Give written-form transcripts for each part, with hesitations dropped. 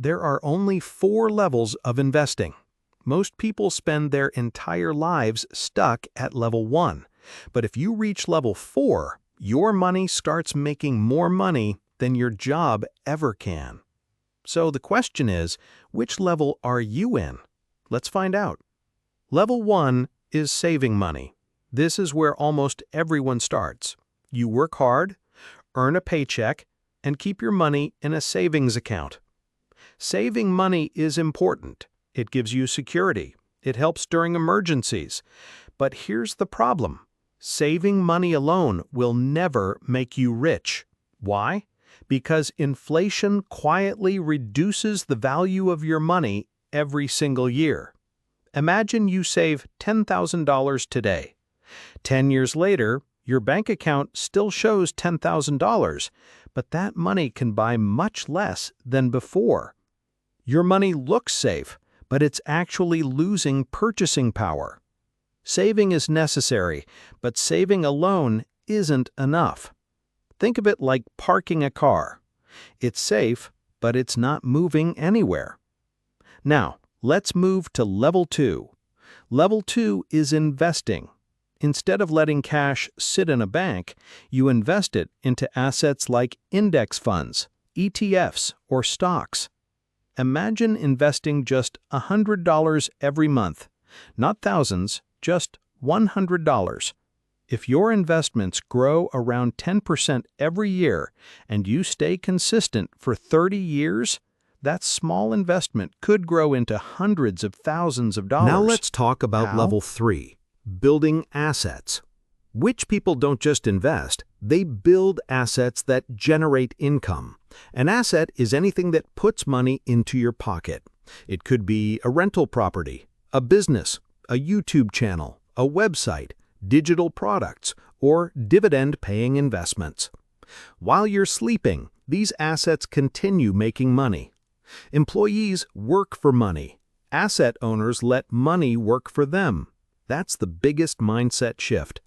There are only 4 levels of investing. Most people spend their entire lives stuck at level 1. But if you reach level 4, your money starts making more money than your job ever can. So the question is, which level are you in? Let's find out. Level 1 is saving money. This is where almost everyone starts. You work hard, earn a paycheck, and keep your money in a savings account. Saving money is important. It gives you security. It helps during emergencies. But here's the problem. Saving money alone will never make you rich. Why? Because inflation quietly reduces the value of your money every single year. Imagine you save $10,000 today. 10 years later, your bank account still shows $10,000, but that money can buy much less than before. Your money looks safe, but it's actually losing purchasing power. Saving is necessary, but saving alone isn't enough. Think of it like parking a car. It's safe, but it's not moving anywhere. Now, let's move to level 2. Level 2 is investing. Instead of letting cash sit in a bank, you invest it into assets like index funds, ETFs, or stocks. Imagine investing just $100 every month, not thousands, just $100. If your investments grow around 10% every year and you stay consistent for 30 years, that small investment could grow into hundreds of thousands of dollars. Now let's talk about How? level 3, building assets. Rich people don't just invest, they build assets that generate income. An asset is anything that puts money into your pocket. It could be a rental property, a business, a YouTube channel, a website, digital products, or dividend-paying investments. While you're sleeping, these assets continue making money. Employees work for money. Asset owners let money work for them. That's the biggest mindset shift.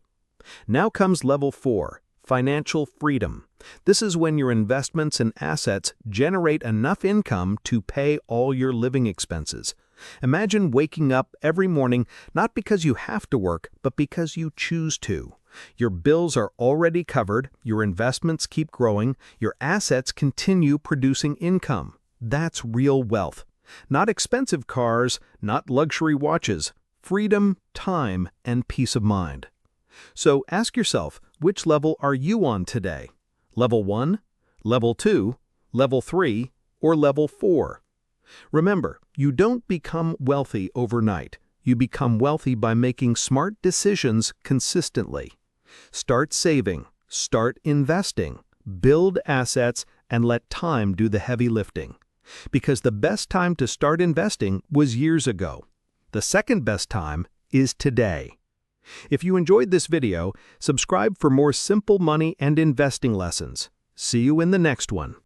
Now comes level 4, financial freedom. This is when your investments and assets generate enough income to pay all your living expenses. Imagine waking up every morning not because you have to work, but because you choose to. Your bills are already covered, your investments keep growing, your assets continue producing income. That's real wealth. Not expensive cars, not luxury watches. Freedom, time, and peace of mind. So ask yourself, which level are you on today? Level 1, Level 2, Level 3, or Level 4? Remember, you don't become wealthy overnight. You become wealthy by making smart decisions consistently. Start saving, start investing, build assets, and let time do the heavy lifting. Because the best time to start investing was years ago. The second best time is today. If you enjoyed this video, subscribe for more simple money and investing lessons. See you in the next one.